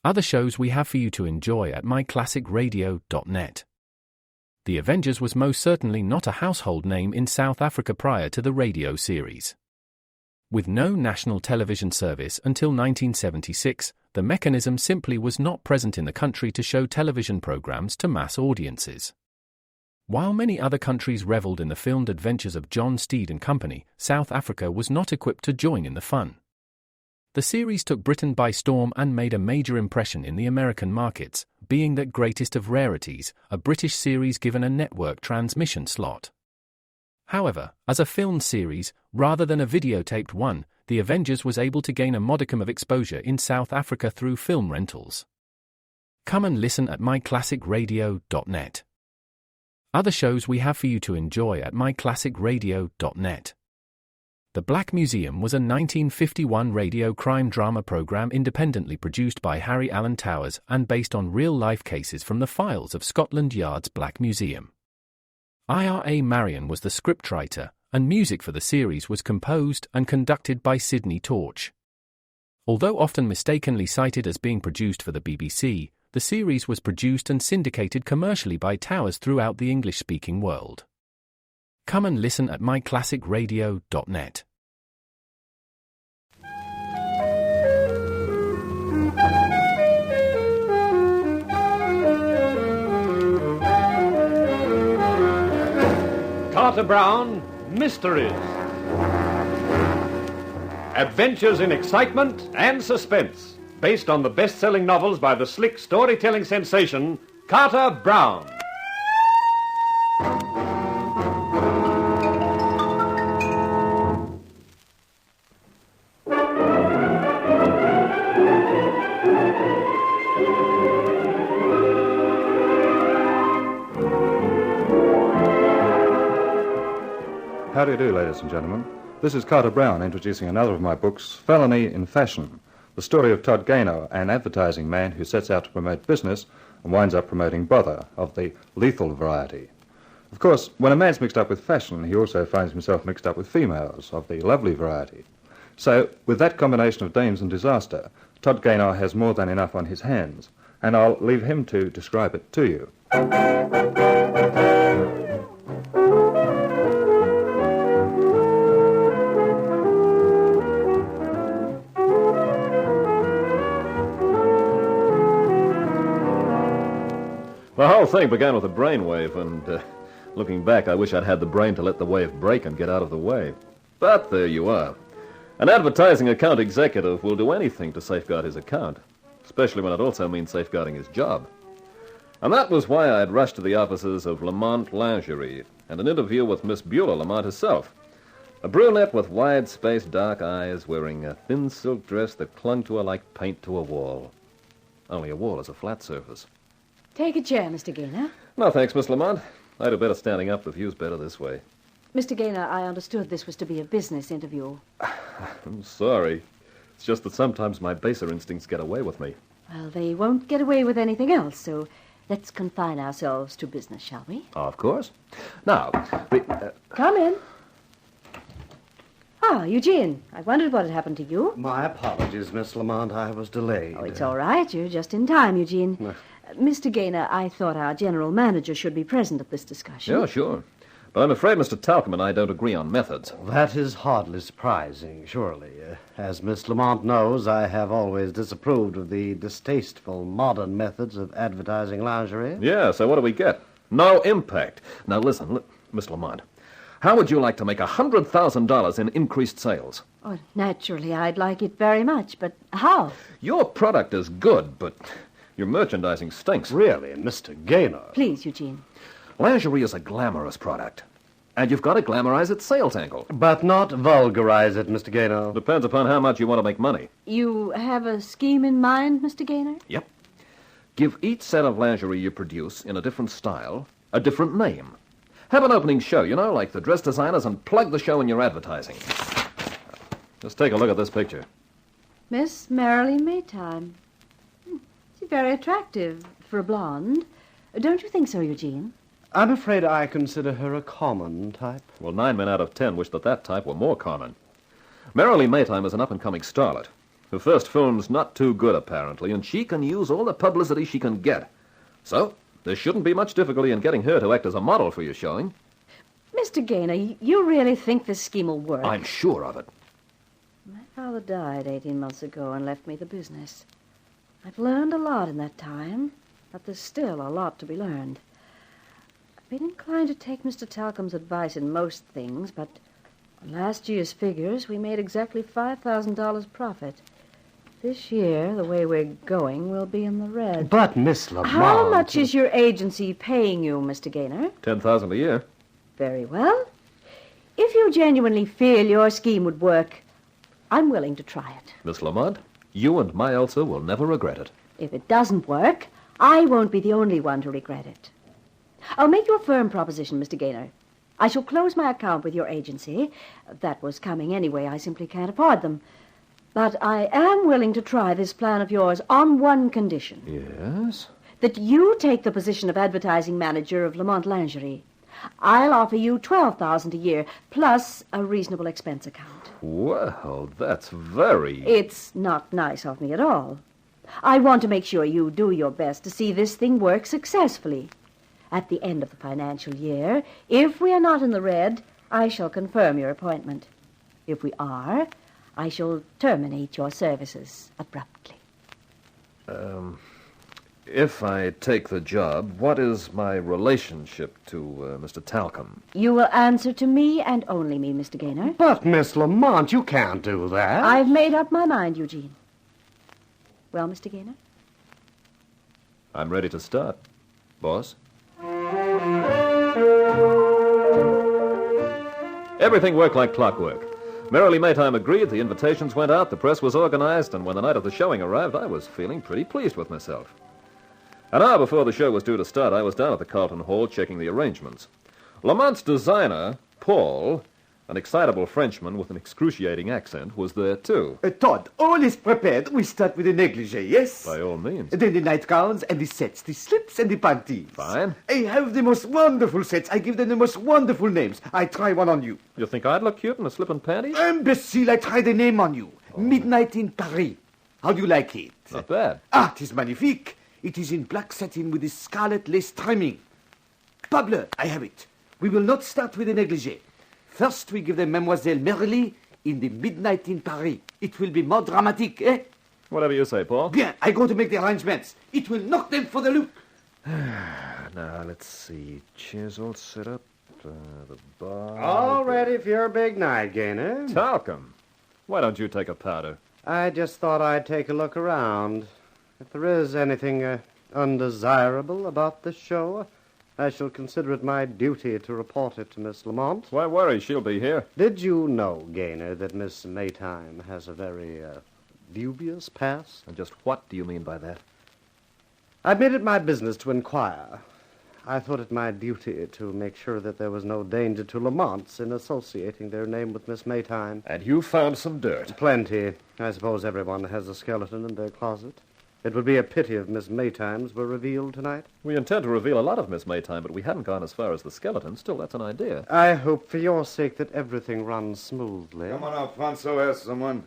Other shows we have for you to enjoy at myclassicradio.net. The Avengers was most certainly not a household name in South Africa prior to the radio series. With no national television service until 1976, the mechanism simply was not present in the country to show television programs to mass audiences. While many other countries reveled in the filmed adventures of John Steed and company, South Africa was not equipped to join in the fun. The series took Britain by storm and made a major impression in the American markets, being that greatest of rarities, a British series given a network transmission slot. However, as a filmed series, rather than a videotaped one, The Avengers was able to gain a modicum of exposure in South Africa through film rentals. Come and listen at myclassicradio.net. Other shows we have for you to enjoy at myclassicradio.net. The Black Museum was a 1951 radio crime drama program independently produced by Harry Alan Towers and based on real-life cases from the files of Scotland Yard's Black Museum. Ira Marion was the scriptwriter, and music for the series was composed and conducted by Sidney Torch. Although often mistakenly cited as being produced for the BBC, the series was produced and syndicated commercially by Towers throughout the English-speaking world. Come and listen at myclassicradio.net. Carter Brown, Mysteries. Adventures in excitement and suspense, based on the best-selling novels by the slick storytelling sensation, Carter Brown. How do you do, ladies and gentlemen? This is Carter Brown introducing another of my books, Felony in Fashion, the story of Todd Dehner, an advertising man who sets out to promote business and winds up promoting bother of the lethal variety. Of course, when a man's mixed up with fashion, he also finds himself mixed up with females of the lovely variety. So, with that combination of dames and disaster, Todd Dehner has more than enough on his hands, and I'll leave him to describe it to you. The whole thing began with a brainwave, and looking back, I wish I'd had the brain to let the wave break and get out of the way. But there you are. An advertising account executive will do anything to safeguard his account, especially when it also means safeguarding his job. And that was why I had rushed to the offices of Lamont Lingerie and an interview with Miss Beulah Lamont herself, a brunette with wide-spaced dark eyes wearing a thin silk dress that clung to her like paint to a wall. Only a wall is a flat surface. Take a chair, Mr. Gaynor. No, thanks, Miss Lamont. I'd do better standing up. The view's better this way. Mr. Gaynor, I understood this was to be a business interview. I'm sorry. It's just that sometimes my baser instincts get away with me. Well, they won't get away with anything else, so let's confine ourselves to business, shall we? Oh, of course. Now, Come in. Ah, Eugene, I wondered what had happened to you. My apologies, Miss Lamont. I was delayed. Oh, it's all right. You're just in time, Eugene. Mr. Gaynor, I thought our general manager should be present at this discussion. Yeah, sure. But I'm afraid Mr. Talcum and I don't agree on methods. That is hardly surprising, surely. As Miss Lamont knows, I have always disapproved of the distasteful modern methods of advertising lingerie. Yeah, so what do we get? No impact. Now, listen, Miss Lamont, how would you like to make $100,000 in increased sales? Oh, naturally, I'd like it very much, but how? Your product is good, but your merchandising stinks. Really, Mr. Gaynor? Please, Eugene. Lingerie is a glamorous product, and you've got to glamorize its sales angle. But not vulgarize it, Mr. Gaynor. Depends upon how much you want to make money. You have a scheme in mind, Mr. Gaynor? Yep. Give each set of lingerie you produce in a different style a different name. Have an opening show, you know, like the dress designers, and plug the show in your advertising. Just take a look at this picture. Miss Marilee Maytime. She's very attractive for a blonde. Don't you think so, Eugene? I'm afraid I consider her a common type. Well, 9 men out of 10 wish that type were more common. Marilee Maytime is an up-and-coming starlet. The first film's not too good, apparently, and she can use all the publicity she can get. So, there shouldn't be much difficulty in getting her to act as a model for your showing. Mr. Gaynor, you really think this scheme will work? I'm sure of it. My father died 18 months ago and left me the business. I've learned a lot in that time, but there's still a lot to be learned. I've been inclined to take Mr. Talcom's advice in most things, but on last year's figures, we made exactly $5,000 profit. This year, the way we're going, we'll be in the red. But, Miss Lamont... How much is your agency paying you, Mr. Gaynor? $10,000 a year. Very well. If you genuinely feel your scheme would work, I'm willing to try it. Miss Lamont, you and my Elsa will never regret it. If it doesn't work, I won't be the only one to regret it. I'll make you a firm proposition, Mr. Gaynor. I shall close my account with your agency. That was coming anyway. I simply can't afford them. But I am willing to try this plan of yours on one condition. Yes? That you take the position of advertising manager of Lamont Lingerie. I'll offer you $12,000 a year, plus a reasonable expense account. Well, that's very... It's not nice of me at all. I want to make sure you do your best to see this thing work successfully. At the end of the financial year, if we are not in the red, I shall confirm your appointment. If we are, I shall terminate your services abruptly. If I take the job, what is my relationship to Mr. Talcom? You will answer to me and only me, Mr. Gaynor. But, Miss Lamont, you can't do that. I've made up my mind, Eugene. Well, Mr. Gaynor? I'm ready to start, boss. Everything worked like clockwork. Merrily Maytime agreed, the invitations went out, the press was organized, and when the night of the showing arrived, I was feeling pretty pleased with myself. An hour before the show was due to start, I was down at the Carlton Hall checking the arrangements. Lamont's designer, Paul, an excitable Frenchman with an excruciating accent, was there too. Todd, all is prepared. We start with the negligee, yes? By all means. Then the nightgowns and the sets, the slips and the panties. Fine. I have the most wonderful sets. I give them the most wonderful names. I try one on you. You think I'd look cute in a slip and panties? Imbecile, I try the name on you. Midnight in Paris. How do you like it? Not bad. Ah, it is magnifique. It is in black satin with a scarlet lace trimming. Pablo, I have it. We will not start with the negligee. First, we give them Mademoiselle Merrily in the Midnight in Paris. It will be more dramatic, eh? Whatever you say, Paul. Bien, I go to make the arrangements. It will knock them for the loop. Now, let's see. Chairs all set up. The bar... All ready for your big night, Gaynor. Talcom, why don't you take a powder? I just thought I'd take a look around. If there is anything undesirable about this show, I shall consider it my duty to report it to Miss Lamont. Why worry? She'll be here. Did you know, Gaynor, that Miss Maytime has a very dubious past? And just what do you mean by that? I made it my business to inquire. I thought it my duty to make sure that there was no danger to Lamonts in associating their name with Miss Maytime. And you found some dirt. Plenty. I suppose everyone has a skeleton in their closet. It would be a pity if Miss Maytime's were revealed tonight. We intend to reveal a lot of Miss Maytime, but we haven't gone as far as the skeleton. Still, that's an idea. I hope for your sake that everything runs smoothly. Come on, Alfonso, ask someone.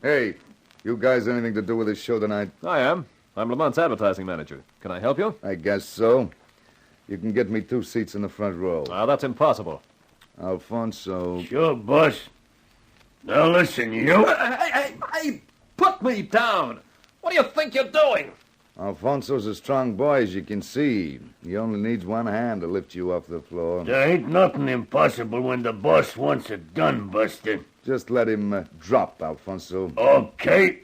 Hey, you guys anything to do with this show tonight? I am. I'm Lamont's advertising manager. Can I help you? I guess so. You can get me 2 seats in the front row. That's impossible. Alfonso... Sure, boss. Now listen, you... Hey, put me down! What do you think you're doing? Alfonso's a strong boy, as you can see. He only needs one hand to lift you off the floor. There ain't nothing impossible when the boss wants it done, Buster. Just let him drop, Alfonso. Okay.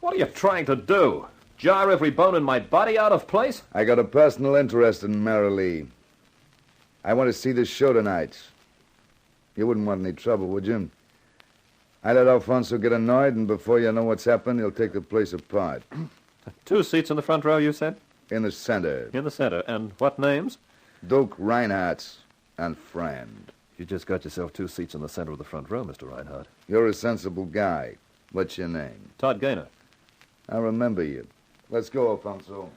What are you trying to do? Jar every bone in my body out of place? I got a personal interest in Merrily. I want to see this show tonight. You wouldn't want any trouble, would you? I let Alfonso get annoyed, and before you know what's happened, he'll take the place apart. 2 seats in the front row, you said? In the center. In the center. And what names? Duke Reinhardt and friend. You just got yourself 2 seats in the center of the front row, Mr. Reinhardt. You're a sensible guy. What's your name? Todd Gaynor. I remember you. Let's go, Alfonso.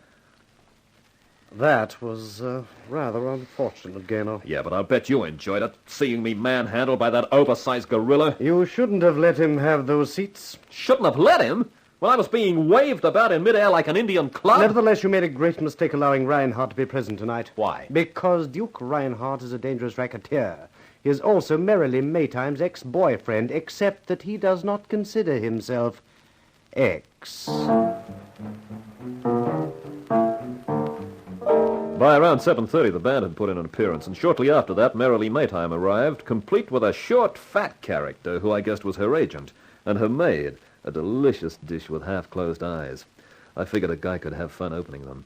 That was rather unfortunate, Gaynor. Yeah, but I'll bet you enjoyed it, seeing me manhandled by that oversized gorilla. You shouldn't have let him have those seats. Shouldn't have let him? When I was being waved about in midair like an Indian club? Nevertheless, you made a great mistake allowing Reinhardt to be present tonight. Why? Because Duke Reinhardt is a dangerous racketeer. He is also Merrily Maytime's ex-boyfriend, except that he does not consider himself ex. By around 7:30, the band had put in an appearance, and shortly after that, Merrily Maytime arrived, complete with a short, fat character who I guessed was her agent, and her maid, a delicious dish with half-closed eyes. I figured a guy could have fun opening them.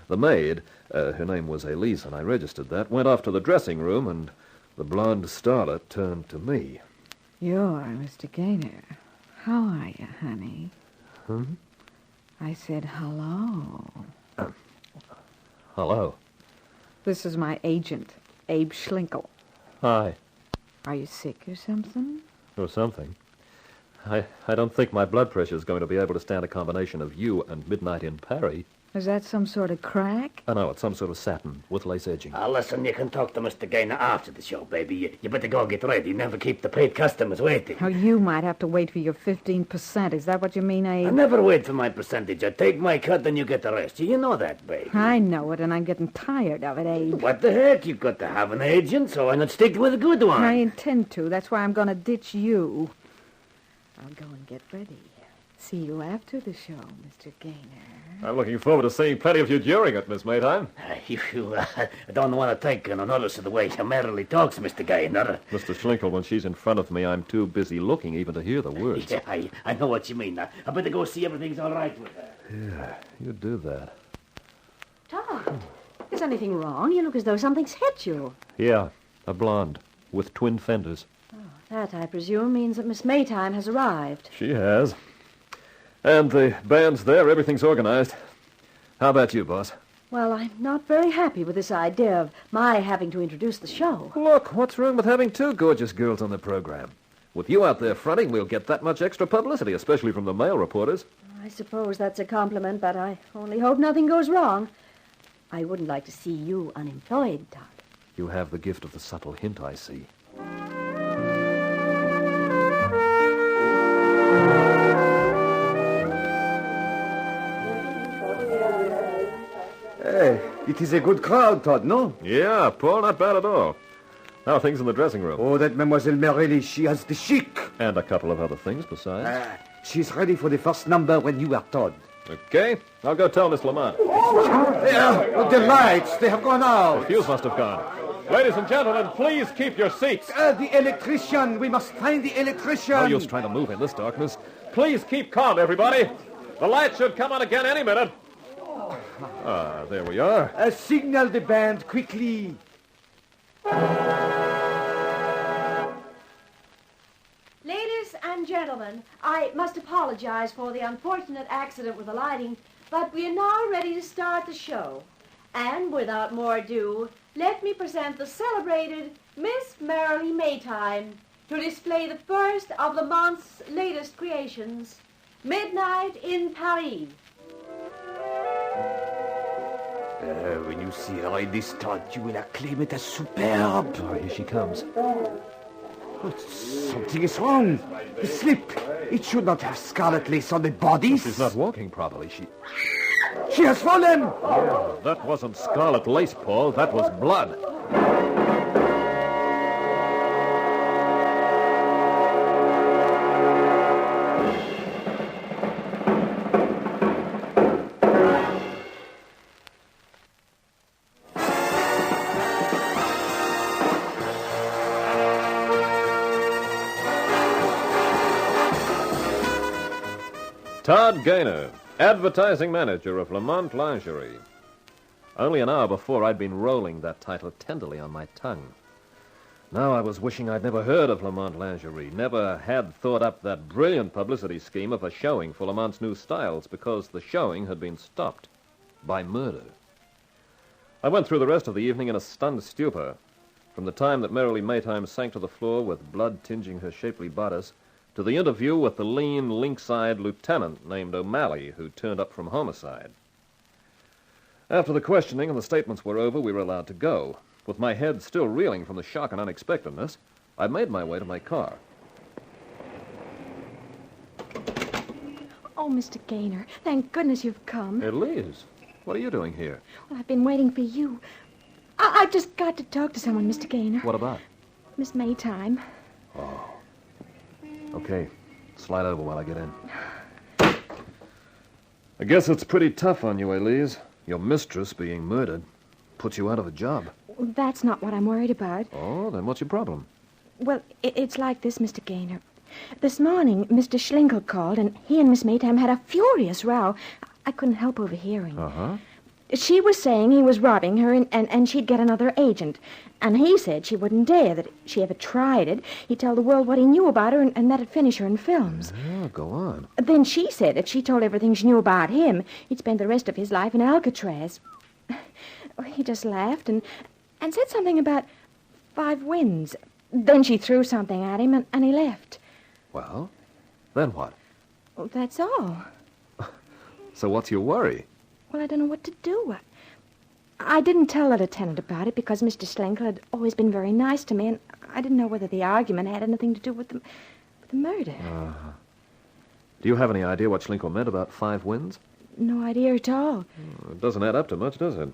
The maid, her name was Elise, and I registered that, went off to the dressing room, and the blonde starlet turned to me. You're Mr. Gaynor. How are you, honey? I said hello. Hello. This is my agent, Abe Schlinkel. Hi. Are you sick or something? Or something. I don't think my blood pressure is going to be able to stand a combination of you and Midnight in Paris. Is that some sort of crack? I know, it's some sort of satin with lace edging. Listen, you can talk to Mr. Gaynor after the show, baby. You better go get ready. Never keep the paid customers waiting. Oh, you might have to wait for your 15%. Is that what you mean, Abe? I never wait for my percentage. I take my cut, then you get the rest. You know that, baby. I know it, and I'm getting tired of it, Abe. What the heck? You've got to have an agent, so why not stick with a good one? I intend to. That's why I'm going to ditch you. I'll go and get ready. See you after the show, Mr. Gaynor. I'm looking forward to seeing plenty of you during it, Miss Maytime. You don't want to take no notice of the way she merrily talks, Mr. Gaynor. Mr. Schlinkel, when she's in front of me, I'm too busy looking even to hear the words. Yeah, I know what you mean. I better go see everything's all right with her. Yeah, you do that. Todd, is anything wrong? You look as though something's hit you. Yeah, a blonde with twin fenders. That, I presume, means that Miss Maytime has arrived. She has. And the band's there. Everything's organized. How about you, boss? Well, I'm not very happy with this idea of my having to introduce the show. Look, what's wrong with having two gorgeous girls on the program? With you out there fronting, we'll get that much extra publicity, especially from the male reporters. I suppose that's a compliment, but I only hope nothing goes wrong. I wouldn't like to see you unemployed, Todd. You have the gift of the subtle hint, I see. Hey, it is a good crowd, Todd, no? Yeah, Paul, not bad at all. How are things in the dressing room? Oh, that Mademoiselle Merrily, she has the chic. And a couple of other things besides. She's ready for the first number when you are Todd. Okay, I'll go tell Miss Lamont. The lights, they have gone out. The fuse must have gone. Ladies and gentlemen, please keep your seats. The electrician, we must find the electrician. No use trying to move in this darkness. Please keep calm, everybody. The light should come on again any minute. There we are. Signal the band quickly. Ladies and gentlemen, I must apologize for the unfortunate accident with the lighting, but we are now ready to start the show. And without more ado, let me present the celebrated Miss Merrily Maytime to display the first of Lamont's latest creations, Midnight in Paris. When you see her in this Todd, you will acclaim it as superb. Oh, here she comes. Something is wrong. The slip. It should not have scarlet lace on the bodies. She's not walking properly. She has fallen. Yeah, that wasn't scarlet lace, Paul. That was blood. Todd Gaynor, advertising manager of Lamont Lingerie. Only an hour before, I'd been rolling that title tenderly on my tongue. Now I was wishing I'd never heard of Lamont Lingerie, never had thought up that brilliant publicity scheme of a showing for Lamont's new styles, because the showing had been stopped by murder. I went through the rest of the evening in a stunned stupor. From the time that Merrily Maytime sank to the floor with blood tinging her shapely bodice, to the interview with the lean, lynx-eyed lieutenant named O'Malley, who turned up from homicide. After the questioning and the statements were over, we were allowed to go. With my head still reeling from the shock and unexpectedness, I made my way to my car. Oh, Mr. Gaynor, thank goodness you've come. Hey, Liz, what are you doing here? Well, I've been waiting for you. I've just got to talk to someone, Mr. Gaynor. What about? Miss Maytime. Oh. Okay, slide over while I get in. I guess it's pretty tough on you, Elise. Your mistress being murdered puts you out of a job. Well, that's not what I'm worried about. Oh, then what's your problem? Well, it's like this, Mr. Gaynor. This morning, Mr. Schlinkel called, and he and Miss Maytime had a furious row. I couldn't help overhearing. Uh-huh. She was saying he was robbing her and she'd get another agent. And he said she wouldn't dare, that if she ever tried it, he'd tell the world what he knew about her and that'd finish her in films. Yeah, go on. Then she said if she told everything she knew about him, he'd spend the rest of his life in Alcatraz. He just laughed and said something about 5 wins. Then she threw something at him and he left. Well, then what? Well, that's all. So what's your worry? Well, I don't know what to do. I didn't tell the lieutenant about it because Mr. Schlinkel had always been very nice to me, and I didn't know whether the argument had anything to do with the murder. Uh-huh. Do you have any idea what Schlinkel meant about 5 wins? No idea at all. It doesn't add up to much, does it?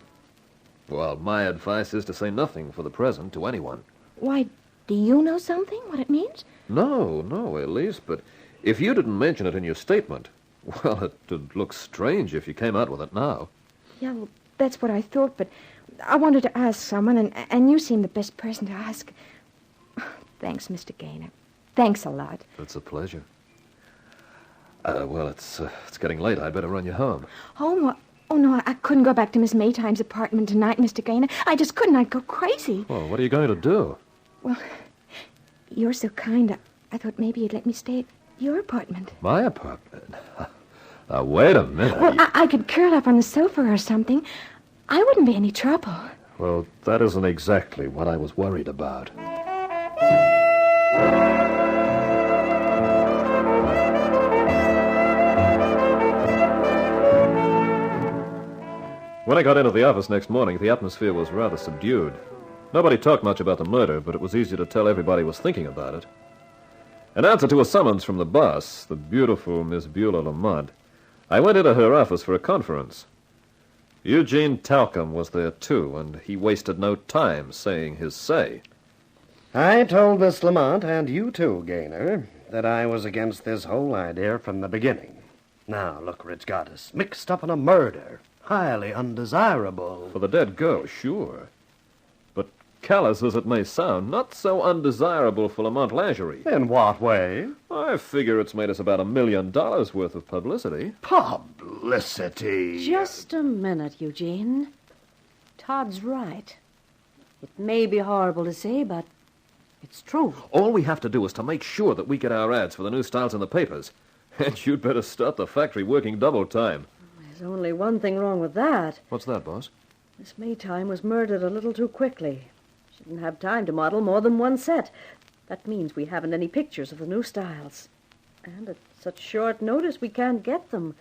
Well, my advice is to say nothing for the present to anyone. Why, do you know something, what it means? No, Elise, but if you didn't mention it in your statement, well, it'd look strange if you came out with it now. Yeah, well, that's what I thought, but I wanted to ask someone, and you seem the best person to ask. Thanks, Mr. Gaynor. Thanks a lot. It's a pleasure. Well, it's getting late. I'd better run you home. Home? Oh, no, I couldn't go back to Miss Maytime's apartment tonight, Mr. Gaynor. I just couldn't. I'd go crazy. Well, what are you going to do? Well, you're so kind. I thought maybe you'd let me stay at your apartment. My apartment? Wait a minute. Well, I could curl up on the sofa or something. I wouldn't be any trouble. Well, that isn't exactly what I was worried about. When I got into the office next morning, the atmosphere was rather subdued. Nobody talked much about the murder, but it was easy to tell everybody was thinking about it. In answer to a summons from the boss, the beautiful Miss Beulah Lamont, I went into her office for a conference. Eugene Talcum was there, too, and he wasted no time saying his say. I told Miss Lamont, and you too, Gaynor, that I was against this whole idea from the beginning. Now, look where it's got us. Mixed up in a murder. Highly undesirable. For the dead girl, sure. But callous as it may sound, not so undesirable for Lamont Lingerie. In what way? I figure it's made us about $1 million worth of publicity. Publicity? Just a minute, Eugene. Todd's right. It may be horrible to say, but it's true. All we have to do is to make sure that we get our ads for the new styles in the papers. And you'd better start the factory working double time. There's only one thing wrong with that. What's that, boss? Miss Maytime was murdered a little too quickly. She didn't have time to model more than one set. That means we haven't any pictures of the new styles. And at such short notice, we can't get them.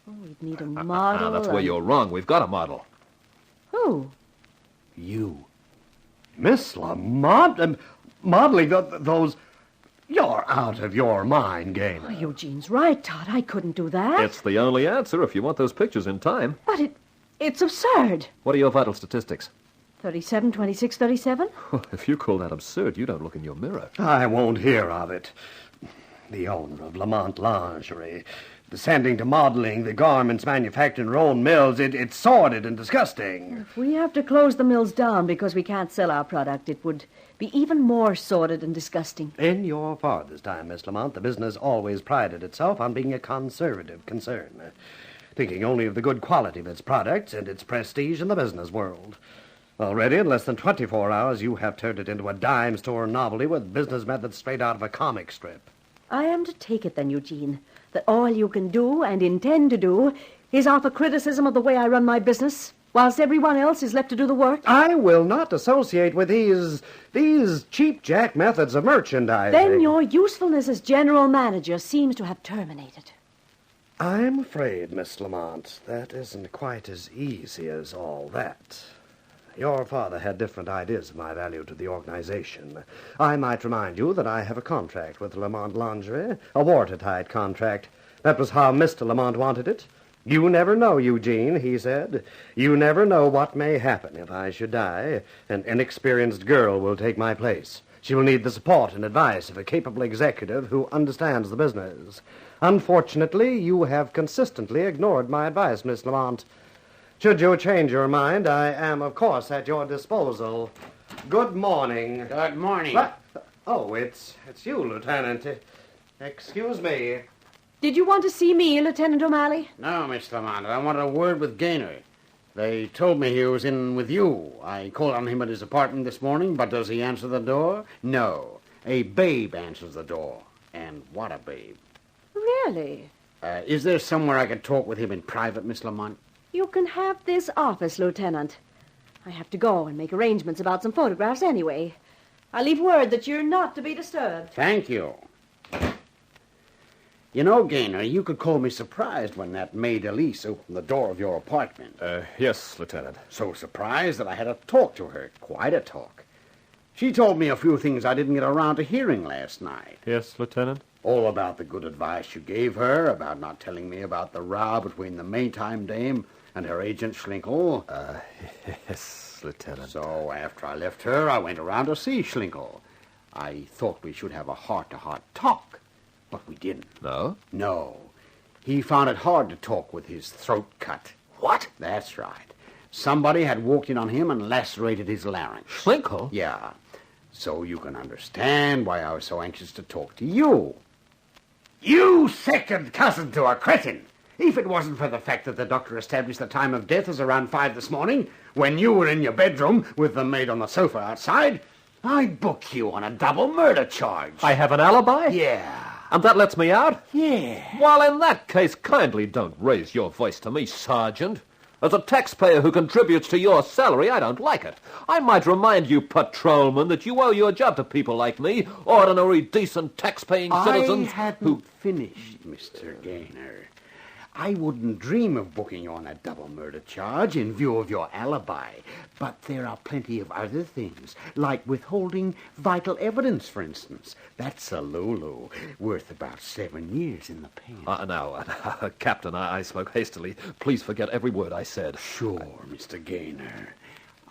Oh, we'd need a model. That's where you're wrong. We've got a model. Who? You. Miss Lamont? Modeling those... You're out of your mind, Gaynor. Oh, Eugene's right, Todd. I couldn't do that. It's the only answer if you want those pictures in time. But it's absurd. What are your vital statistics? 37, 26, 37? If you call that absurd, you don't look in your mirror. I won't hear of it. The owner of Lamont Lingerie, descending to modeling the garments manufactured in her own mills, it's sordid and disgusting. If we have to close the mills down because we can't sell our product, it would be even more sordid and disgusting. In your farthest time, Miss Lamont, the business always prided itself on being a conservative concern, thinking only of the good quality of its products and its prestige in the business world. Already, in less than 24 hours, you have turned it into a dime store novelty with business methods straight out of a comic strip. I am to take it then, Eugene, that all you can do and intend to do is offer criticism of the way I run my business, whilst everyone else is left to do the work? I will not associate with these cheap-jack methods of merchandising. Then your usefulness as general manager seems to have terminated. I'm afraid, Miss Lamont, that isn't quite as easy as all that. Your father had different ideas of my value to the organization. I might remind you that I have a contract with Lamont Lingerie, a watertight contract. That was how Mr. Lamont wanted it. You never know, Eugene, he said. You never know what may happen if I should die. An inexperienced girl will take my place. She will need the support and advice of a capable executive who understands the business. Unfortunately, you have consistently ignored my advice, Miss Lamont. Should you change your mind, I am, of course, at your disposal. Good morning. Good morning. What? Oh, it's you, Lieutenant. Excuse me. Did you want to see me, Lieutenant O'Malley? No, Miss Lamont. I wanted a word with Dehner. They told me he was in with you. I called on him at his apartment this morning, but does he answer the door? No. A babe answers the door. And what a babe. Really? Is there somewhere I could talk with him in private, Miss Lamont? You can have this office, Lieutenant. I have to go and make arrangements about some photographs anyway. I'll leave word that you're not to be disturbed. Thank you. You know, Gaynor, you could call me surprised when that maid Elise opened the door of your apartment. Yes, Lieutenant. So surprised that I had to talk to her. Quite a talk. She told me a few things I didn't get around to hearing last night. Yes, Lieutenant? All about the good advice you gave her, about not telling me about the row between the Maytime dame and her agent Schlinkel. Yes, Lieutenant. So after I left her, I went around to see Schlinkel. I thought we should have a heart-to-heart talk, but we didn't. No? No. He found it hard to talk with his throat cut. What? That's right. Somebody had walked in on him and lacerated his larynx. Schlinkel? Yeah. So you can understand why I was so anxious to talk to you. You second cousin to a cretin! If it wasn't for the fact that the doctor established the time of death as around 5 this morning, when you were in your bedroom with the maid on the sofa outside, I'd book you on a double murder charge. I have an alibi? Yeah. And that lets me out? Yeah. Well, in that case, kindly don't raise your voice to me, Sergeant. As a taxpayer who contributes to your salary, I don't like it. I might remind you, patrolman, that you owe your job to people like me, ordinary, decent, tax-paying citizens I hadn't finished, Mr. Gaynor. I wouldn't dream of booking you on a double murder charge in view of your alibi. But there are plenty of other things, like withholding vital evidence, for instance. That's a Lulu, worth about 7 years in the pen. Now, Captain, I spoke hastily. Please forget every word I said. Sure, Mr. Gaynor.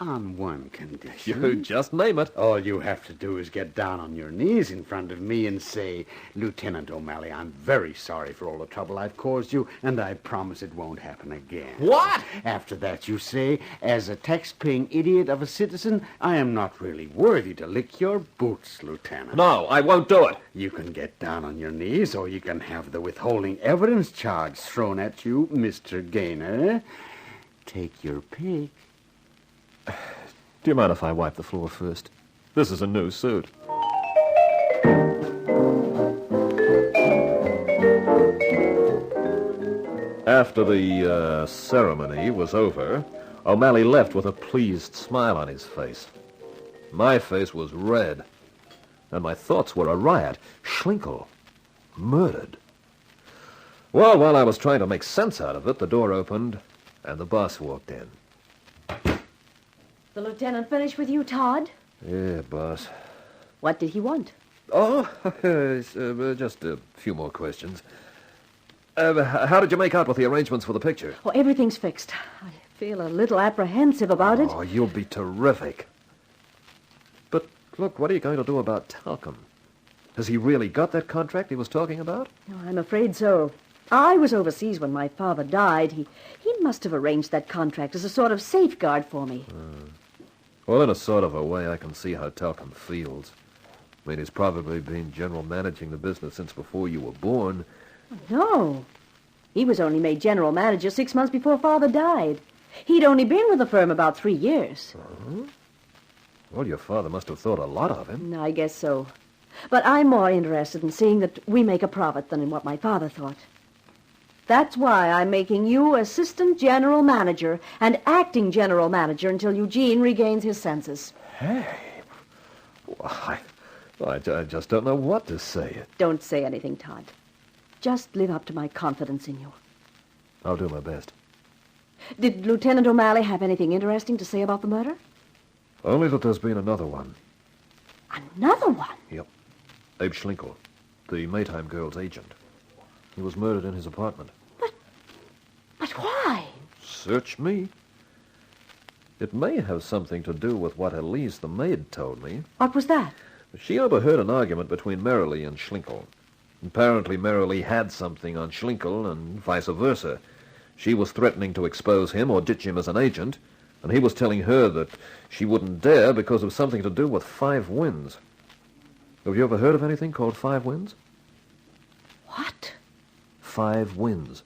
On one condition. You just name it. All you have to do is get down on your knees in front of me and say, Lieutenant O'Malley, I'm very sorry for all the trouble I've caused you, and I promise it won't happen again. What? After that, you say, as a tax-paying idiot of a citizen, I am not really worthy to lick your boots, Lieutenant. No, I won't do it. You can get down on your knees, or you can have the withholding evidence charge thrown at you, Mr. Gaynor. Take your pick. Do you mind if I wipe the floor first? This is a new suit. After the ceremony was over, O'Malley left with a pleased smile on his face. My face was red, and my thoughts were a riot. Schlinkel, murdered. Well, while I was trying to make sense out of it, the door opened, and the boss walked in. The lieutenant finished with you, Todd? Yeah, boss. What did he want? Oh, just a few more questions. How did you make out with the arrangements for the picture? Oh, everything's fixed. I feel a little apprehensive about it. Oh, you'll be terrific. But, look, what are you going to do about talcum? Has he really got that contract he was talking about? Oh, I'm afraid so. I was overseas when my father died. He must have arranged that contract as a sort of safeguard for me. Well, in a sort of a way, I can see how talcum feels. I mean, he's probably been general managing the business since before you were born. No. He was only made general manager 6 months before Father died. He'd only been with the firm about 3 years. Well, your father must have thought a lot of him. I guess so. But I'm more interested in seeing that we make a profit than in what my father thought. That's why I'm making you assistant general manager and acting general manager until Eugene regains his senses. Hey. Well, I just don't know what to say. Don't say anything, Todd. Just live up to my confidence in you. I'll do my best. Did Lieutenant O'Malley have anything interesting to say about the murder? Only that there's been another one. Another one? Yep. Abe Schlinkel, the Maytime girl's agent. He was murdered in his apartment. But why? Search me. It may have something to do with what Elise, the maid, told me. What was that? She overheard an argument between Merrily and Schlinkel. Apparently, Merrily had something on Schlinkel and vice versa. She was threatening to expose him or ditch him as an agent, and he was telling her that she wouldn't dare because of something to do with 5 Winds. Have you ever heard of anything called 5 Winds? What? 5 Winds.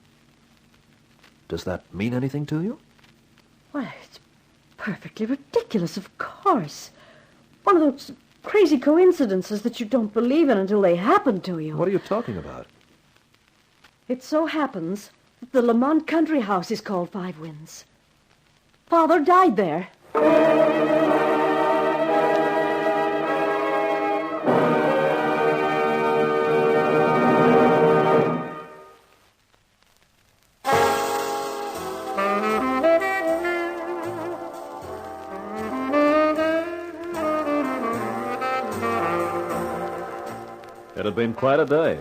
Does that mean anything to you? Why, it's perfectly ridiculous, of course. One of those crazy coincidences that you don't believe in until they happen to you. What are you talking about? It so happens that the Lamont country house is called 5 Winds. Father died there. It had been quite a day.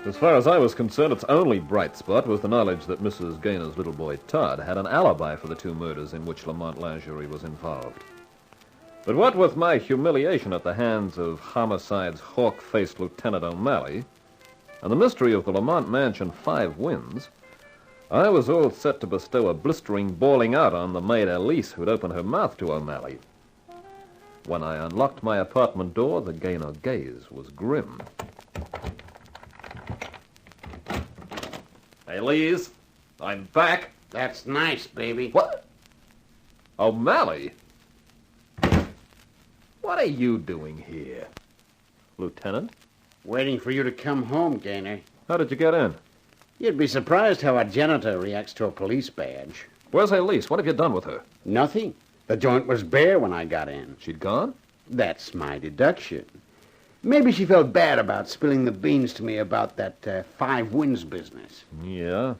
As far as I was concerned, its only bright spot was the knowledge that Mrs. Gaynor's little boy, Todd, had an alibi for the 2 murders in which Lamont Lingerie was involved. But what with my humiliation at the hands of homicide's hawk-faced Lieutenant O'Malley and the mystery of the Lamont mansion 5 Winds, I was all set to bestow a blistering bawling out on the maid Elise who'd opened her mouth to O'Malley. When I unlocked my apartment door, the Gaynor gaze was grim. Hey, Elise, I'm back. That's nice, baby. What? O'Malley? What are you doing here? Lieutenant? Waiting for you to come home, Gaynor. How did you get in? You'd be surprised how a janitor reacts to a police badge. Where's Elise? What have you done with her? Nothing. The joint was bare when I got in. She'd gone? That's my deduction. Maybe she felt bad about spilling the beans to me about that 5 Winds business. Yeah,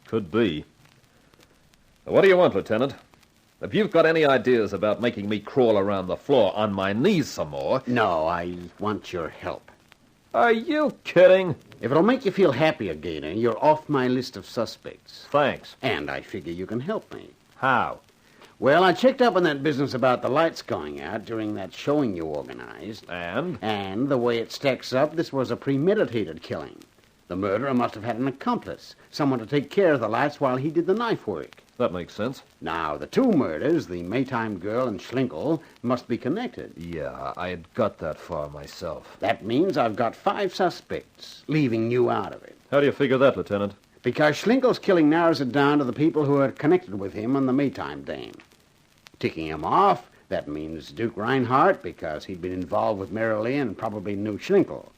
could be. What do you want, Lieutenant? If you've got any ideas about making me crawl around the floor on my knees some more... No, I want your help. Are you kidding? If it'll make you feel happier, Gaynor, you're off my list of suspects. Thanks. And I figure you can help me. How? Well, I checked up on that business about the lights going out during that showing you organized. And? And the way it stacks up, this was a premeditated killing. The murderer must have had an accomplice, someone to take care of the lights while he did the knife work. That makes sense. Now, the 2 murders, the Maytime girl and Schlinkel, must be connected. Yeah, I had got that far myself. That means I've got 5 suspects, leaving you out of it. How do you figure that, Lieutenant? Because Schlinkel's killing narrows it down to the people who are connected with him and the Maytime dame. Ticking him off, that means Duke Reinhardt, because he'd been involved with Merrily and probably knew Schlinkel.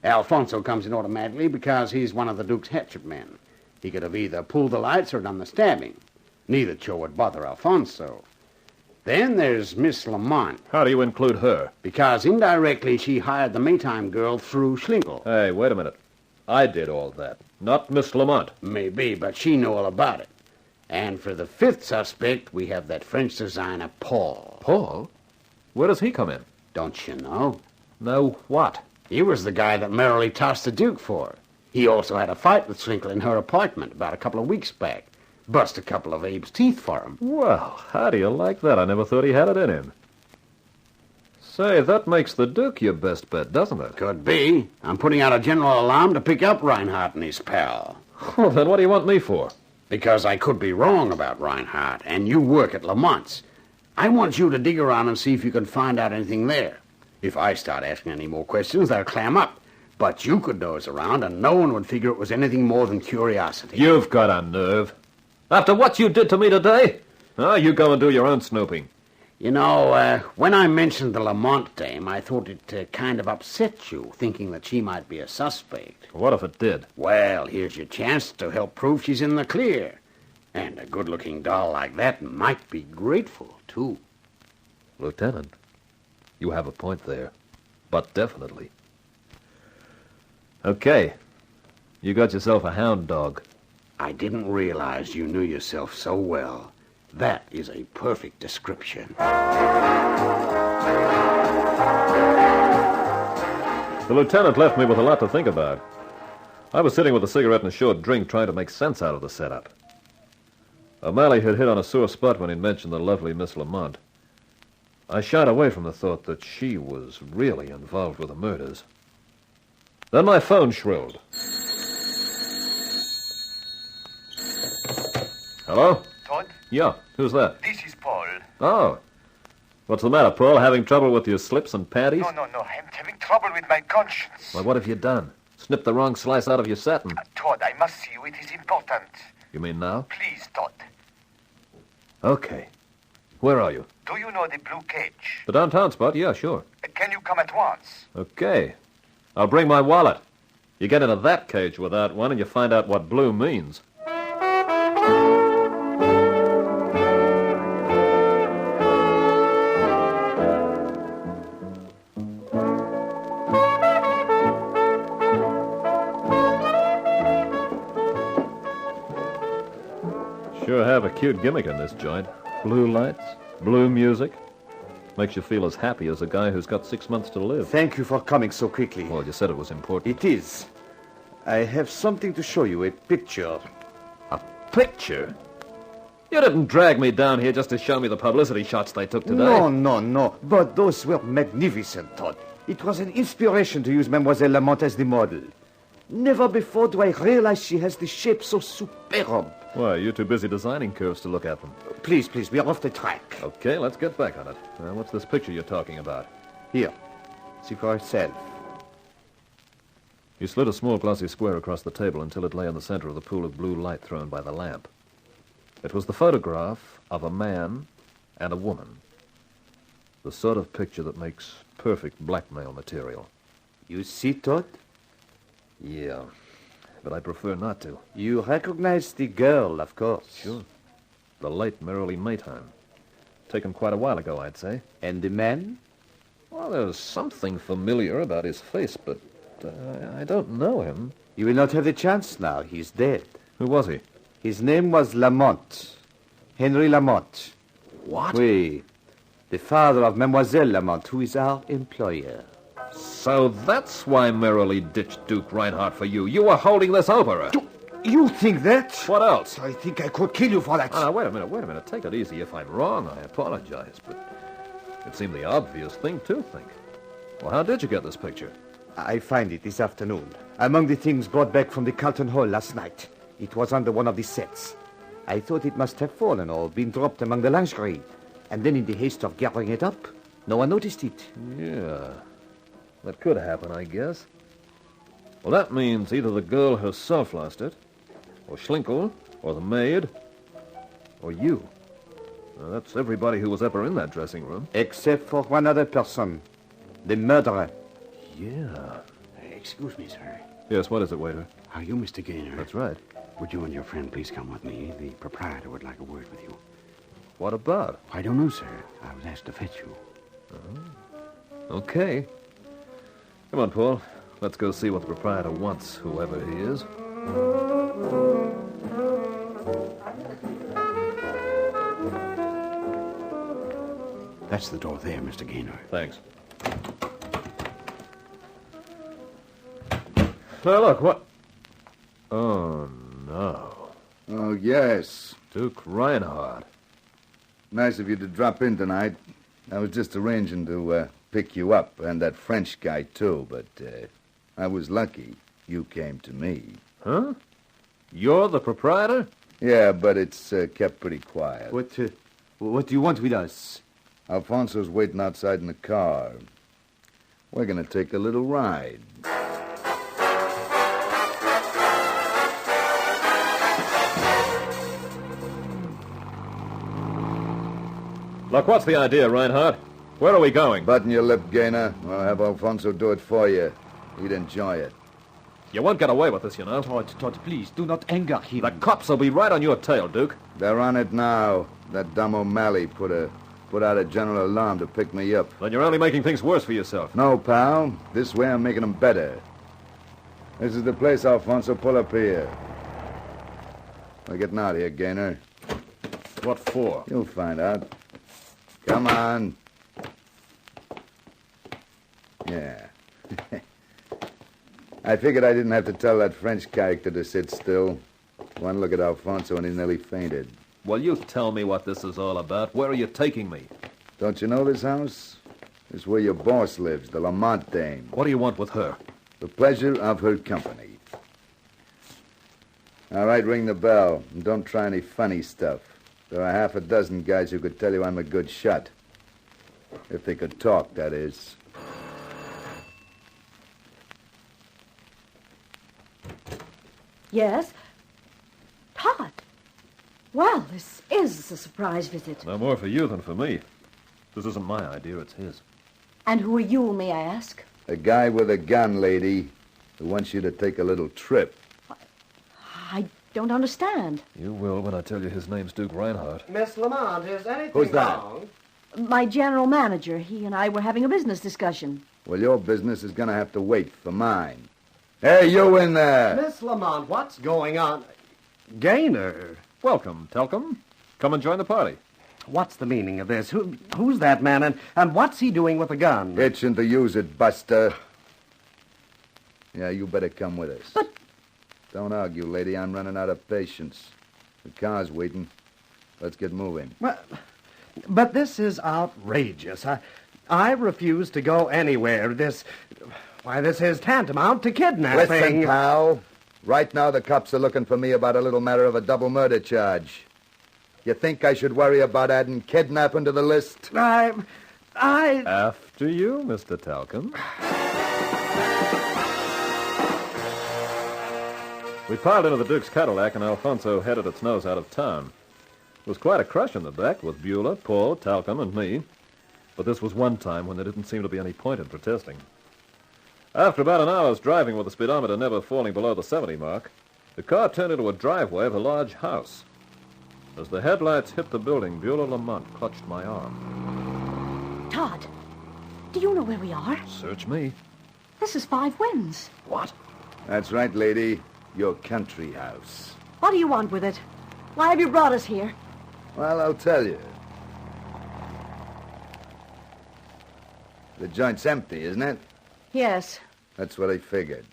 Alfonso comes in automatically because he's one of the Duke's hatchet men. He could have either pulled the lights or done the stabbing. Neither chore would bother Alfonso. Then there's Miss Lamont. How do you include her? Because indirectly she hired the Maytime girl through Schlinkel. Hey, wait a minute. I did all that, not Miss Lamont. Maybe, but she knew all about it. And for the 5th suspect, we have that French designer, Paul. Paul? Where does he come in? Don't you know? Know what? He was the guy that Merrily tossed the Duke for. He also had a fight with Schlinkel in her apartment about a couple of weeks back. Bust a couple of Abe's teeth for him. Well, how do you like that? I never thought he had it in him. Say, that makes the Duke your best bet, doesn't it? Could be. I'm putting out a general alarm to pick up Reinhardt and his pal. Well, then what do you want me for? Because I could be wrong about Reinhardt, and you work at Lamont's. I want you to dig around and see if you can find out anything there. If I start asking any more questions, they'll clam up. But you could nose around, and no one would figure it was anything more than curiosity. You've got a nerve. After what you did to me today? Oh, you go and do your own snooping. You know, when I mentioned the Lamont dame, I thought it kind of upset you, thinking that she might be a suspect. What if it did? Well, here's your chance to help prove she's in the clear. And a good-looking doll like that might be grateful, too. Lieutenant, you have a point there. But definitely. Okay. You got yourself a hound dog. I didn't realize you knew yourself so well. That is a perfect description. The lieutenant left me with a lot to think about. I was sitting with a cigarette and a short drink trying to make sense out of the setup. O'Malley had hit on a sore spot when he mentioned the lovely Miss Lamont. I shied away from the thought that she was really involved with the murders. Then my phone shrilled. Hello? Todd? Yeah, who's that? This is Paul. Oh. What's the matter, Paul? Having trouble with your slips and panties? No. I'm having trouble with my conscience. Well, what have you done? Snipped the wrong slice out of your satin? Todd, I must see you. It is important. You mean now? Please, Todd. Okay. Where are you? Do you know the Blue Cage? The downtown spot? Yeah, sure. Can you come at once? Okay. I'll bring my wallet. You get into that cage without one and you find out what blue means. Sure have a cute gimmick in this joint. Blue lights, blue music. Makes you feel as happy as a guy who's got 6 months to live. Thank you for coming so quickly. Well, you said it was important. It is. I have something to show you, a picture. A picture? You didn't drag me down here just to show me the publicity shots they took today. No. But those were magnificent, Todd. It was an inspiration to use Mademoiselle Lamont as the model. Never before do I realize she has the shape so superb. Why, you're too busy designing curves to look at them. Please, we are off the track. Okay, let's get back on it. What's this picture you're talking about? Here. See for yourself. He slid a small glossy square across the table until it lay in the center of the pool of blue light thrown by the lamp. It was the photograph of a man and a woman. The sort of picture that makes perfect blackmail material. You see, Todd? Yeah, but I prefer not to. You recognize the girl, of course. Sure. The late Merrily Maytime. Taken quite a while ago, I'd say. And the man? Well, there's something familiar about his face, but I don't know him. You will not have the chance now. He's dead. Who was he? His name was Lamont. Henry Lamont. What? Oui. The father of Mademoiselle Lamont, who is our employer. So that's why Merrily ditched Duke Reinhardt for you. You were holding this over her. You think that? What else? I think I could kill you for that. Wait a minute. Take it easy. If I'm wrong, I apologize. But it seemed the obvious thing to think. Well, how did you get this picture? I find it this afternoon. Among the things brought back from the Carlton Hall last night. It was under one of the sets. I thought it must have fallen or been dropped among the lingerie. And then in the haste of gathering it up, no one noticed it. Yeah, that could happen, I guess. Well, that means either the girl herself lost it, or Schlinkel, or the maid, or you. Now, that's everybody who was ever in that dressing room. Except for one other person. The murderer. Yeah. Excuse me, sir. Yes, what is it, waiter? Are you Mr. Gaynor? That's right. Would you and your friend please come with me? The proprietor would like a word with you. What about? I don't know, sir. I was asked to fetch you. Oh. Okay. Come on, Paul. Let's go see what the proprietor wants, whoever he is. That's the door there, Mr. Gaynor. Thanks. Now, look, what... Oh, no. Oh, yes. Duke Reinhardt. Nice of you to drop in tonight. I was just arranging to pick you up, and that French guy, too, but I was lucky. You came to me. Huh? You're the proprietor? Yeah, but it's kept pretty quiet. What do you want with us? Alfonso's waiting outside in the car. We're going to take a little ride. Look, what's the idea, Reinhardt? Where are we going? Button your lip, Gaynor. I'll have Alfonso do it for you. He'd enjoy it. You won't get away with this, you know. Todd, please, do not anger him. The cops will be right on your tail, Duke. They're on it now. That dumb O'Malley put out a general alarm to pick me up. Then you're only making things worse for yourself. No, pal. This way I'm making them better. This is the place, Alfonso. Pull up here. We're getting out of here, Gaynor. What for? You'll find out. Come on. Yeah. I figured I didn't have to tell that French character to sit still. One look at Alfonso and he nearly fainted. Well, you tell me what this is all about. Where are you taking me? Don't you know this house? This is where your boss lives, the Lamont dame. What do you want with her? The pleasure of her company. All right, ring the bell. And don't try any funny stuff. There are half a dozen guys who could tell you I'm a good shot. If they could talk, that is. Yes? Todd. Well, this is a surprise visit. No more for you than for me. This isn't my idea, it's his. And who are you, may I ask? A guy with a gun, lady, who wants you to take a little trip. I don't understand. You will when I tell you his name's Duke Reinhardt. Miss Lamont, is anything Who's that? wrong? My general manager, he and I were having a business discussion. Well, your business is going to have to wait for mine. Hey, you in there! Miss Lamont, what's going on? Gaynor. Welcome, Telcom. Come and join the party. What's the meaning of this? Who's that man, and what's he doing with a gun? Itching to use it, Buster. Yeah, you better come with us. But... Don't argue, lady. I'm running out of patience. The car's waiting. Let's get moving. Well, but this is outrageous. I refuse to go anywhere. This is tantamount to kidnapping. Listen, pal. Right now, the cops are looking for me about a little matter of a double murder charge. You think I should worry about adding kidnapping to the list? After you, Mr. Telcom. We piled into the Duke's Cadillac, and Alfonso headed its nose out of town. It was quite a crush in the back with Beulah, Paul, Telcom, and me. But this was one time when there didn't seem to be any point in protesting. After about an hour's driving with the speedometer never falling below the 70 mark, the car turned into a driveway of a large house. As the headlights hit the building, Beulah Lamont clutched my arm. Todd, do you know where we are? Search me. This is Five Winds. What? That's right, lady. Your country house. What do you want with it? Why have you brought us here? Well, I'll tell you. The joint's empty, isn't it? Yes. That's what I figured.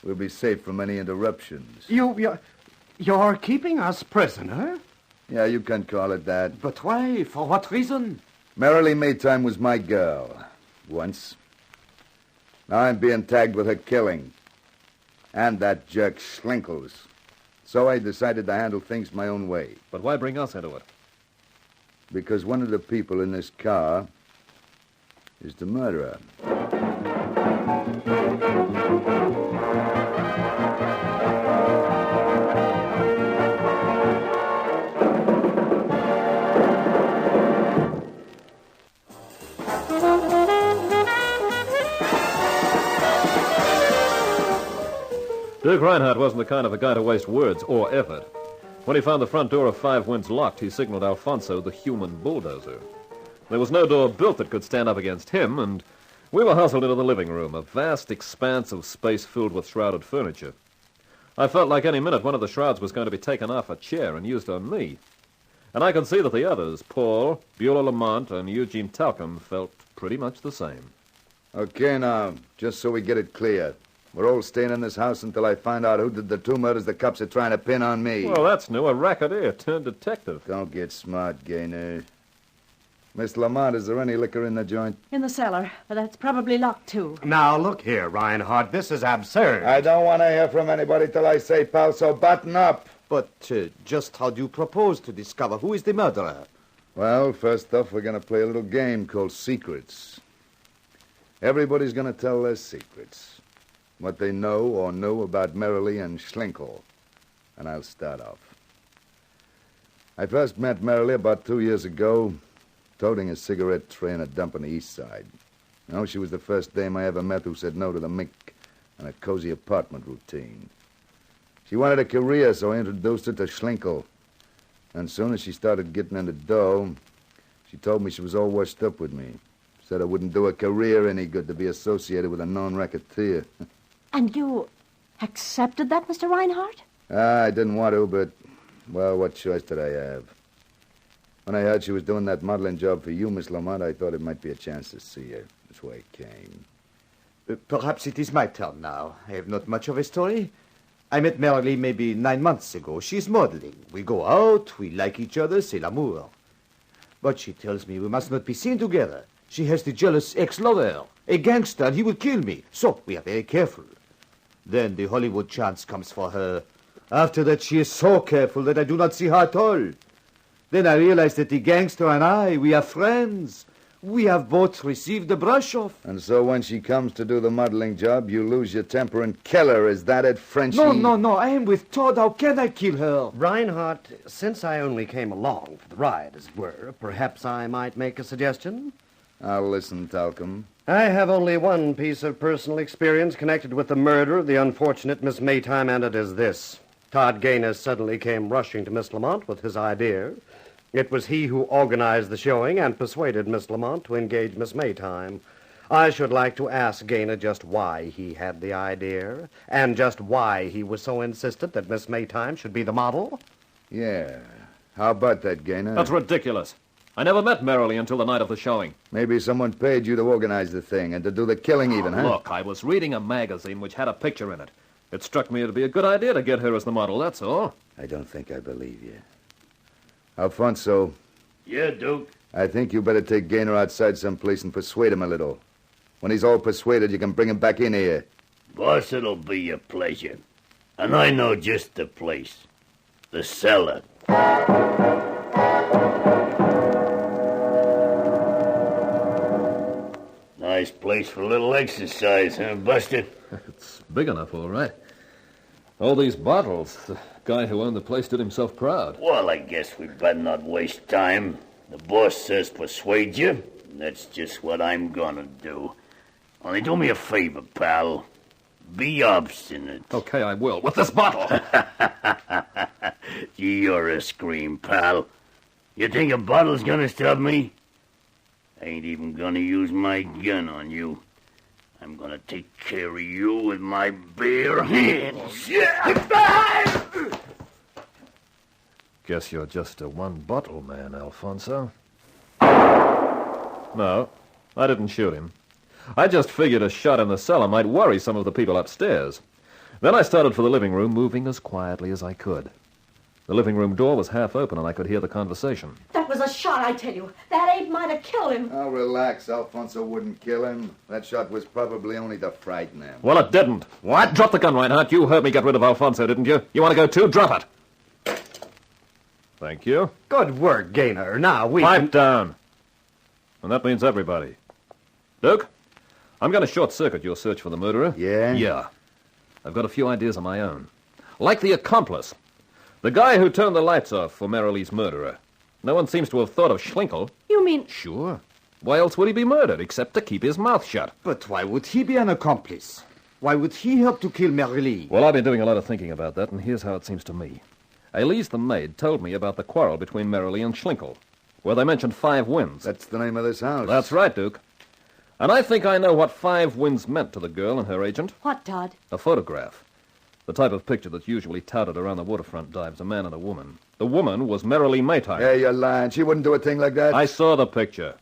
We'll be safe from any interruptions. You're keeping us prisoner? Yeah, you can call it that. But why? For what reason? Marilee Maytime was my girl. Once. Now I'm being tagged with her killing. And that jerk Schlinkel's. So I decided to handle things my own way. But why bring us into it? Because one of the people in this car is the murderer. Duke Reinhardt wasn't the kind of a guy to waste words or effort. When he found the front door of Five Winds locked, he signaled Alfonso the human bulldozer. There was no door built that could stand up against him, and we were hustled into the living room, a vast expanse of space filled with shrouded furniture. I felt like any minute one of the shrouds was going to be taken off a chair and used on me. And I could see that the others, Paul, Beulah Lamont, and Eugene Telcom, felt pretty much the same. Okay, now, just so we get it clear. We're all staying in this house until I find out who did the two murders the cops are trying to pin on me. Well, that's new. A racketeer turned detective. Don't get smart, Gaynor. Miss Lamont, is there any liquor in the joint? In the cellar, but that's probably locked, too. Now, look here, Reinhardt. This is absurd. I don't want to hear from anybody till I say, pal, so button up. But just how do you propose to discover who is the murderer? Well, first off, we're going to play a little game called Secrets. Everybody's going to tell their secrets. What they know or knew about Marilee and Schlinkel. And I'll start off. I first met Marilee about 2 years ago, toting a cigarette tray in a dump on the east side. She was the first dame I ever met who said no to the mink and a cozy apartment routine. She wanted a career, so I introduced her to Schlinkel. And as soon as she started getting in the dough, she told me she was all washed up with me. Said it wouldn't do a career any good to be associated with a known racketeer. And you accepted that, Mr. Reinhardt? I didn't want to, but Well, what choice did I have? When I heard she was doing that modeling job for you, Miss Lamont, I thought it might be a chance to see her. That's why I came. Perhaps it is my turn now. I have not much of a story. I met Merrily maybe 9 months ago. She's modeling. We go out, we like each other, c'est l'amour. But she tells me we must not be seen together. She has the jealous ex-lover, a gangster, and he will kill me. So we are very careful. Then the Hollywood chance comes for her. After that, she is so careful that I do not see her at all. Then I realize that the gangster and I, we are friends. We have both received the brush-off. And so when she comes to do the modeling job, you lose your temper and kill her. Is that it, Frenchie? No. I am with Todd. How can I kill her? Reinhardt, since I only came along for the ride, as it were, perhaps I might make a suggestion? I'll listen, Talcum. I have only one piece of personal experience connected with the murder of the unfortunate Miss Maytime, and it is this. Todd Dehner suddenly came rushing to Miss Lamont with his idea. It was he who organized the showing and persuaded Miss Lamont to engage Miss Maytime. I should like to ask Dehner just why he had the idea, and just why he was so insistent that Miss Maytime should be the model. Yeah. How about that, Gaynor? That's ridiculous. I never met Merrily until the night of the showing. Maybe someone paid you to organize the thing and to do the killing even, huh? Look, I was reading a magazine which had a picture in it. It struck me it'd be a good idea to get her as the model, that's all. I don't think I believe you. Alfonso. Yeah, Duke? I think you better take Gaynor outside someplace and persuade him a little. When he's all persuaded, you can bring him back in here. Boss, it'll be a pleasure. And I know just the place. The cellar. Nice place for a little exercise, huh, Buster? It's big enough, all right. All these bottles. The guy who owned the place did himself proud. Well, I guess we'd better not waste time. The boss says persuade you. And that's just what I'm gonna do. Only do me a favor, pal. Be obstinate. Okay, I will. With this bottle. You're a scream, pal. You think a bottle's gonna stop me? I ain't even gonna use my gun on you. I'm gonna take care of you with my bare hands. Guess you're just a one-bottle man, Alfonso. No, I didn't shoot him. I just figured a shot in the cellar might worry some of the people upstairs. Then I started for the living room, moving as quietly as I could. The living room door was half open, and I could hear the conversation. That was a shot, I tell you. That ain't might have killed him. Oh, relax. Alfonso wouldn't kill him. That shot was probably only to frighten him. Well, it didn't. What? Drop the gun, Reinhardt. You heard me get rid of Alfonso, didn't you? You want to go too? Drop it. Thank you. Good work, Dehner. Now we Pipe down. And that means everybody. Duke, I'm going to short-circuit your search for the murderer. Yeah? Yeah. I've got a few ideas of my own. Like the accomplice. The guy who turned the lights off for Merrily's murderer. No one seems to have thought of Schlinkel. You mean... Sure. Why else would he be murdered, except to keep his mouth shut? But why would he be an accomplice? Why would he help to kill Merrily? Well, I've been doing a lot of thinking about that, and here's how it seems to me. Elise, the maid, told me about the quarrel between Merrily and Schlinkel, where they mentioned 5 Winds. That's the name of this house. That's right, Duke. And I think I know what 5 Winds meant to the girl and her agent. What, Todd? A photograph. The type of picture that's usually touted around the waterfront dives, a man and a woman. The woman was Merrily Maytime. Hey, you're lying. She wouldn't do a thing like that. I saw the picture.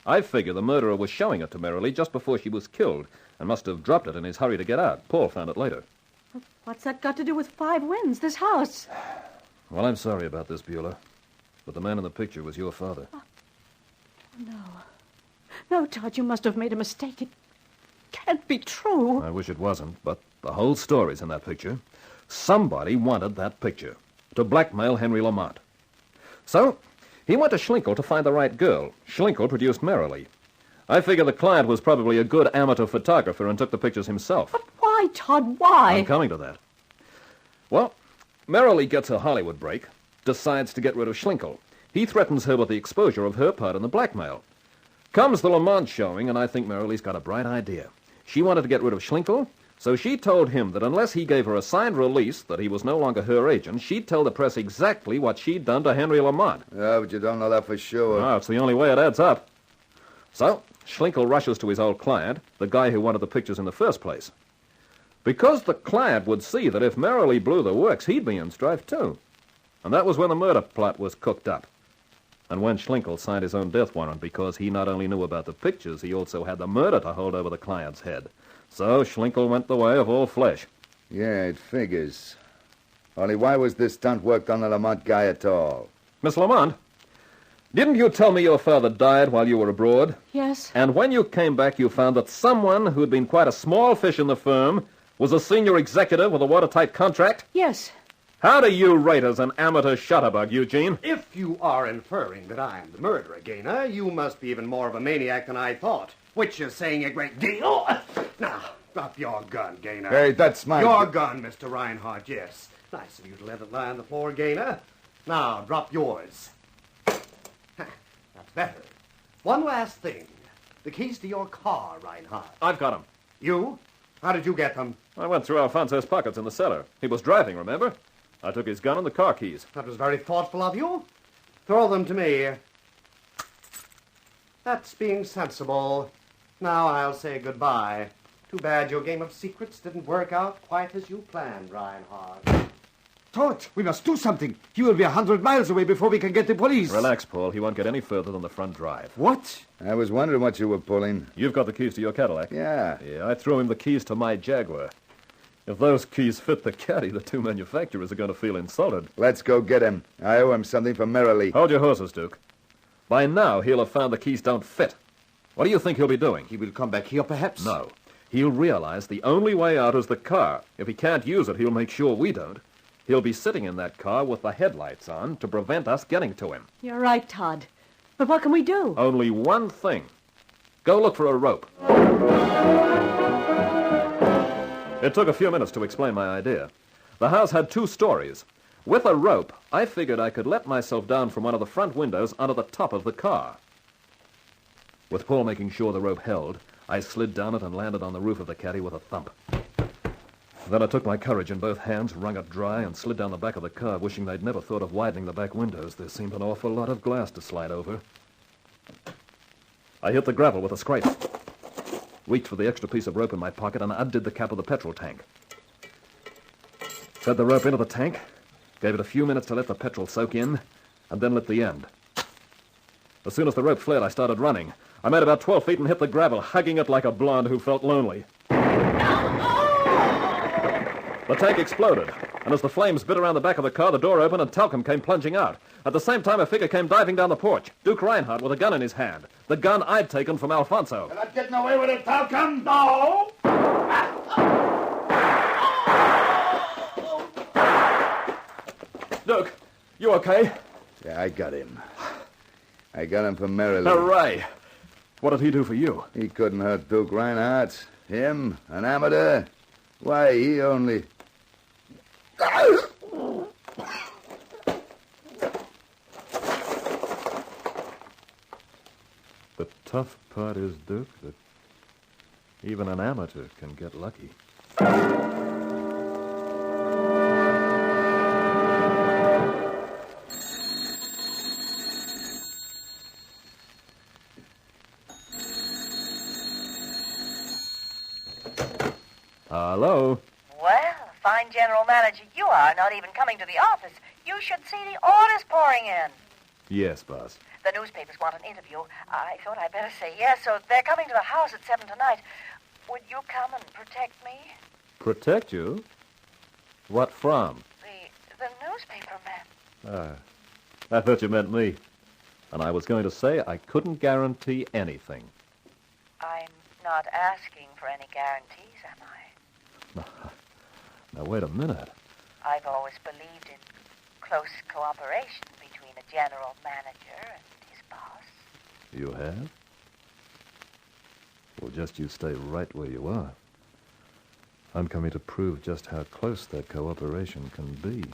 I figure the murderer was showing it to Merrily just before she was killed and must have dropped it in his hurry to get out. Paul found it later. What's that got to do with 5 Winds, this house? Well, I'm sorry about this, Beulah, but the man in the picture was your father. No. No, Todd, you must have made a mistake. It can't be true. I wish it wasn't, but the whole story's in that picture. Somebody wanted that picture to blackmail Henry Lamont. So, he went to Schlinkel to find the right girl. Schlinkel produced Merrily. I figure the client was probably a good amateur photographer and took the pictures himself. But why, Todd, why? I'm coming to that. Well, Merrily gets a Hollywood break, decides to get rid of Schlinkel. He threatens her with the exposure of her part in the blackmail. Comes the Lamont showing, and I think Merrily's got a bright idea. She wanted to get rid of Schlinkel, so she told him that unless he gave her a signed release that he was no longer her agent, she'd tell the press exactly what she'd done to Henry Lamont. Yeah, but you don't know that for sure. No, it's the only way it adds up. So, Schlinkel rushes to his old client, the guy who wanted the pictures in the first place. Because the client would see that if Merrily blew the works, he'd be in strife, too. And that was when the murder plot was cooked up. And when Schlinkel signed his own death warrant because he not only knew about the pictures, he also had the murder to hold over the client's head. So Schlinkel went the way of all flesh. Yeah, it figures. Only why was this stunt worked on the Lamont guy at all? Miss Lamont, didn't you tell me your father died while you were abroad? Yes. And when you came back, you found that someone who'd been quite a small fish in the firm was a senior executive with a watertight contract? Yes. How do you rate as an amateur shutterbug, Eugene? If you are inferring that I am the murderer, Gaynor, you must be even more of a maniac than I thought, which is saying a great deal. Now, drop your gun, Gaynor. Hey, that's my... Your gun, Mr. Reinhardt, yes. Nice of you to let it lie on the floor, Gaynor. Now, drop yours. That's better. One last thing. The keys to your car, Reinhardt. I've got them. You? How did you get them? I went through Alfonso's pockets in the cellar. He was driving, remember? I took his gun and the car keys. That was very thoughtful of you. Throw them to me. That's being sensible. Now I'll say goodbye. Too bad your game of secrets didn't work out quite as you planned, Reinhardt. Todd, we must do something. He will be 100 miles away before we can get the police. Relax, Paul. He won't get any further than the front drive. What? I was wondering what you were pulling. You've got the keys to your Cadillac. Yeah. Yeah, I threw him the keys to my Jaguar. If those keys fit the caddy, the two manufacturers are going to feel insulted. Let's go get him. I owe him something for merrily. Hold your horses, Duke. By now, he'll have found the keys don't fit. What do you think he'll be doing? He will come back here, perhaps? No. He'll realize the only way out is the car. If he can't use it, he'll make sure we don't. He'll be sitting in that car with the headlights on to prevent us getting to him. You're right, Todd. But what can we do? Only one thing. Go look for a rope. It took a few minutes to explain my idea. The house had 2 stories. With a rope, I figured I could let myself down from one of the front windows onto the top of the car. With Paul making sure the rope held, I slid down it and landed on the roof of the caddy with a thump. Then I took my courage in both hands, wrung it dry, and slid down the back of the car, wishing they'd never thought of widening the back windows. There seemed an awful lot of glass to slide over. I hit the gravel with a scrape, reached for the extra piece of rope in my pocket, and undid the cap of the petrol tank. Fed the rope into the tank, gave it a few minutes to let the petrol soak in, and then lit the end. As soon as the rope flared, I started running. I made about 12 feet and hit the gravel, hugging it like a blonde who felt lonely. The tank exploded, and as the flames bit around the back of the car, the door opened and talcum came plunging out. At the same time, a figure came diving down the porch, Duke Reinhardt with a gun in his hand, the gun I'd taken from Alfonso. You're not getting away with it, Talcum? No! Duke, you okay? Yeah, I got him. I got him for merrily. Hooray! What did he do for you? He couldn't hurt Duke Reinhardt. Him, an amateur. Why, he only... The tough part is, Duke, that even an amateur can get lucky. Hello? Well, fine general manager you are, not even coming to the office. You should see the orders pouring in. Yes, boss. The newspapers want an interview. I thought I'd better say yes, so they're coming to the house at 7 tonight. Would you come and protect me? Protect you? What from? The newspaper men. I thought you meant me. And I was going to say I couldn't guarantee anything. I'm not asking for any guarantees, am I? Now, wait a minute. I've always believed in close cooperation between a general manager and his boss. You have? Well, just you stay right where you are. I'm coming to prove just how close that cooperation can be.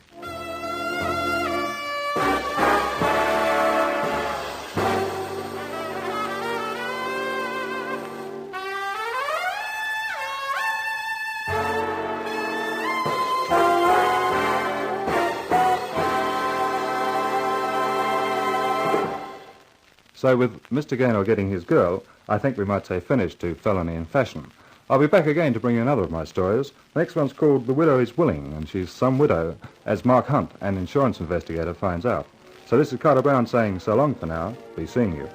So with Mr. Gaynor getting his girl, I think we might say finish to Felony in Fashion. I'll be back again to bring you another of my stories. The next one's called The Widow is Willing, and she's some widow, as Mark Hunt, an insurance investigator, finds out. So this is Carter Brown saying so long for now. Be seeing you.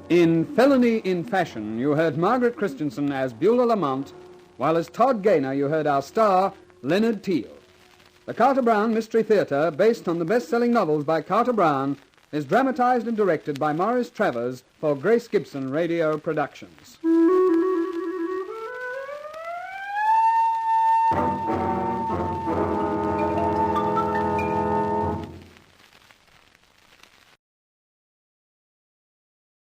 In Felony in Fashion, you heard Margaret Christensen as Beulah Lamont, while as Todd Gaynor you heard our star, Leonard Teal. The Carter Brown Mystery Theatre, based on the best-selling novels by Carter Brown, is dramatized and directed by Maurice Travers for Grace Gibson Radio Productions.